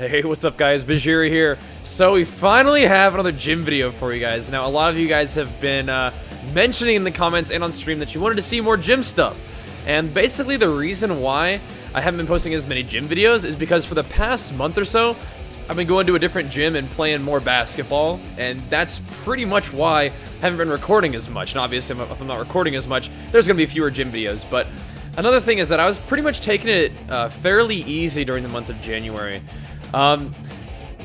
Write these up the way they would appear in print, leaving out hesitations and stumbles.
Hey, what's up guys, Bajheera here. So we finally have another gym video for you guys. Now a lot of you guys have been mentioning in the comments and on stream that you wanted to see more gym stuff. And basically the reason why I haven't been posting as many gym videos is because for the past month or so, I've been going to a different gym and playing more basketball. And that's pretty much why I haven't been recording as much. And obviously if I'm not recording as much, there's going to be fewer gym videos. But another thing is that I was pretty much taking it fairly easy during the month of January.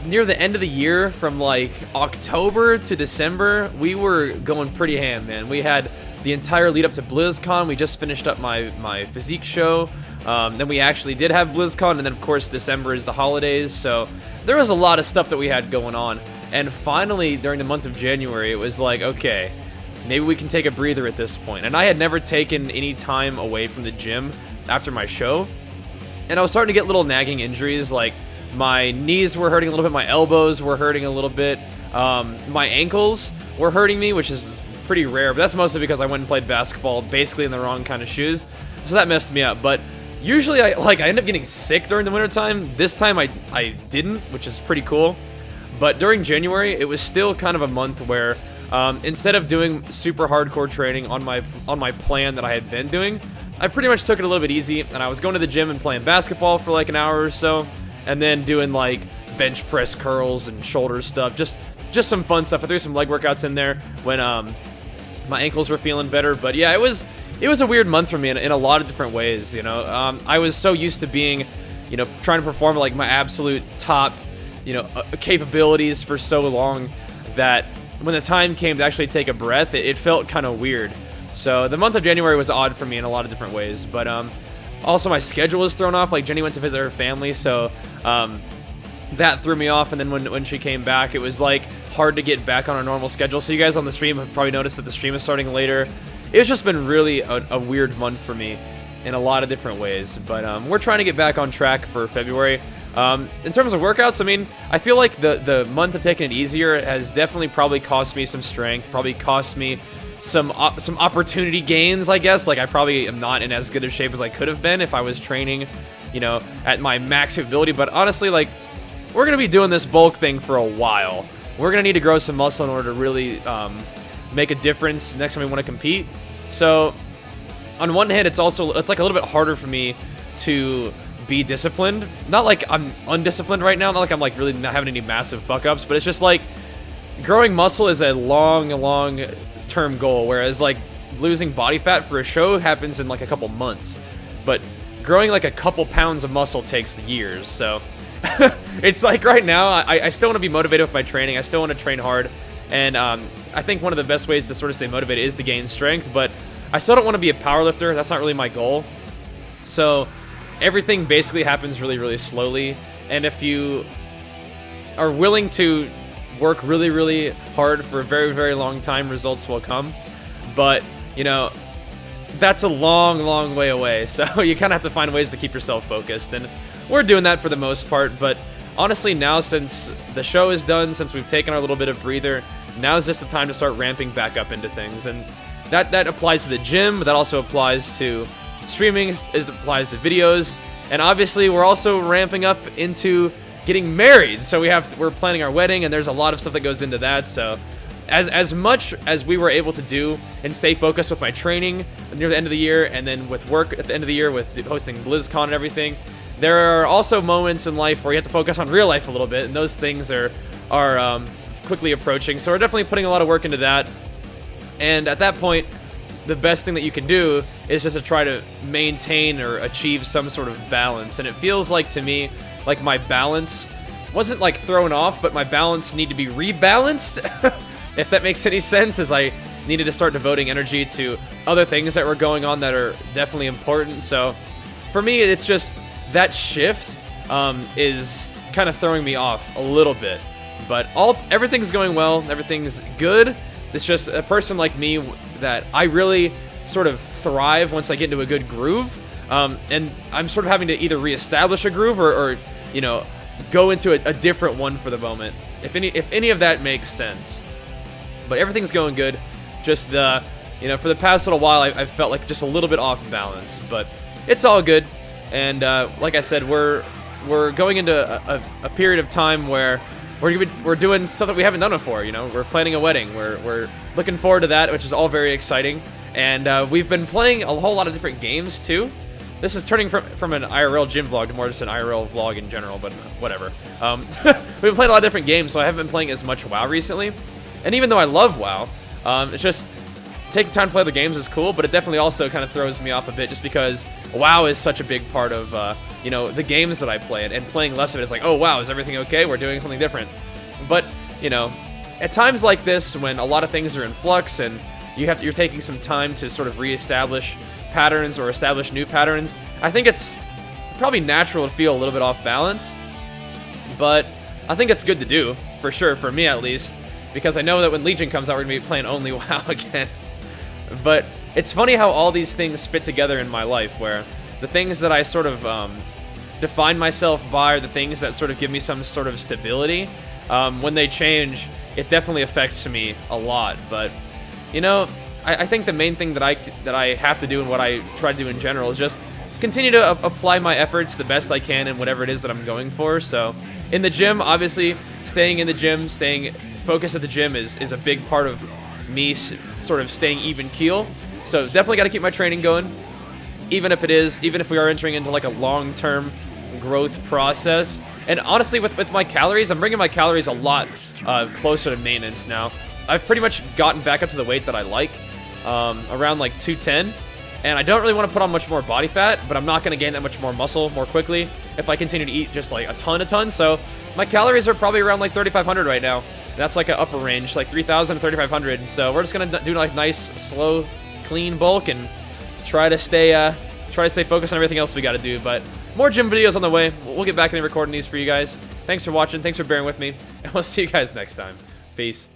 Near the end of the year, from like October to December, we were going pretty ham, man. We had the entire lead up to BlizzCon. We just finished up my physique show. Then we actually did have BlizzCon, and then of course December is the holidays, so there was a lot of stuff that we had going on. And finally, during the month of January, it was like, okay, maybe we can take a breather at this point. And I had never taken any time away from the gym after my show, and I was starting to get little nagging injuries, like my knees were hurting a little bit, my elbows were hurting a little bit, my ankles were hurting me, which is pretty rare, but that's mostly because I went and played basketball basically in the wrong kind of shoes, so that messed me up. But usually I end up getting sick during the wintertime. This time I didn't, which is pretty cool. But during January, it was still kind of a month where instead of doing super hardcore training on my plan that I had been doing, I pretty much took it a little bit easy, and I was going to the gym and playing basketball for like an hour or so, and then doing like bench press curls and shoulder stuff, just some fun stuff. I threw some leg workouts in there when my ankles were feeling better. But yeah, it was a weird month for me in a lot of different ways, you know. I was so used to being, you know, trying to perform like my absolute top, you know, capabilities for so long that when the time came to actually take a breath, it felt kind of weird. So the month of January was odd for me in a lot of different ways, but also my schedule was thrown off. Like Jenny went to visit her family, so that threw me off. And then when she came back, it was like hard to get back on our normal schedule. So you guys on the stream have probably noticed that the stream is starting later. It's just been really a weird month for me in a lot of different ways. But we're trying to get back on track for February. In terms of workouts, I mean, I feel like the month of taking it easier has definitely probably cost me some strength, probably cost me some opportunity gains, I guess. Like I probably am not in as good of shape as I could have been if I was training, you know, at my max ability. But honestly, like, we're gonna be doing this bulk thing for a while. We're gonna need to grow some muscle in order to really make a difference next time we want to compete. So on one hand, it's like a little bit harder for me to be disciplined. Not like I'm undisciplined right now, not like I'm like really not having any massive fuck ups, but it's just like growing muscle is a long term goal, whereas like losing body fat for a show happens in like a couple months, but growing like a couple pounds of muscle takes years. So it's like right now I still want to be motivated with my training. I still want to train hard, and I think one of the best ways to sort of stay motivated is to gain strength, but I still don't want to be a powerlifter. That's not really my goal. So everything basically happens really slowly, and if you are willing to work really hard for a very long time, results will come. But you know, that's a long way away, so you kind of have to find ways to keep yourself focused, and we're doing that for the most part. But honestly, now since the show is done, since we've taken our little bit of breather, now is just the time to start ramping back up into things. And that applies to the gym, but that also applies to streaming, it applies to videos, and obviously we're also ramping up into getting married. So we're planning our wedding, and there's a lot of stuff that goes into that. So as much as we were able to do and stay focused with my training near the end of the year, and then with work at the end of the year with hosting BlizzCon and everything, there are also moments in life where you have to focus on real life a little bit, and those things are quickly approaching. So we're definitely putting a lot of work into that. And at that point, the best thing that you can do is just to try to maintain or achieve some sort of balance. And it feels like to me, like my balance wasn't like thrown off, but my balance needed to be rebalanced, if that makes any sense, as I needed to start devoting energy to other things that were going on that are definitely important. So for me, it's just that shift is kind of throwing me off a little bit. But everything's going well, everything's good. It's just a person like me that I really sort of thrive once I get into a good groove. And I'm sort of having to either reestablish a groove or you know, go into a different one for the moment, if any of that makes sense. But everything's going good. Just you know, for the past little while, I've felt like just a little bit off balance, but it's all good. And like I said, we're we're going into a period of time where we're doing stuff that we haven't done before. You know, we're planning a wedding. We're looking forward to that, which is all very exciting. And we've been playing a whole lot of different games too. This is turning from an IRL gym vlog to more just an IRL vlog in general, but whatever. We've been playing a lot of different games, so I haven't been playing as much WoW recently. And even though I love WoW, it's just taking time to play the games is cool, but it definitely also kind of throws me off a bit just because WoW is such a big part of, you know, the games that I play. And playing less of it is like, oh, wow, is everything okay? We're doing something different. But, you know, at times like this, when a lot of things are in flux and you're taking some time to sort of reestablish patterns or establish new patterns, I think it's probably natural to feel a little bit off balance, but I think it's good to do, for sure, for me at least, because I know that when Legion comes out, we're going to be playing only WoW again. But it's funny how all these things fit together in my life, where the things that I sort of define myself by are the things that sort of give me some sort of stability. When they change, it definitely affects me a lot, but, you know, I think the main thing that I have to do and what I try to do in general is just continue to apply my efforts the best I can in whatever it is that I'm going for. So in the gym, obviously, staying in the gym, staying focused at the gym is a big part of me sort of staying even keel. So definitely got to keep my training going, even if we are entering into like a long-term growth process. And honestly, with my calories, I'm bringing my calories a lot closer to maintenance now. I've pretty much gotten back up to the weight that I like, around like 210, and I don't really want to put on much more body fat, but I'm not going to gain that much more muscle more quickly if I continue to eat just like a ton. So my calories are probably around like 3,500 right now. That's like an upper range, like 3,000 to 3,500. And so we're just going to do like nice, slow, clean bulk and try to stay focused on everything else we got to do. But more gym videos on the way. We'll get back into recording these for you guys. Thanks for watching. Thanks for bearing with me, and we'll see you guys next time. Peace.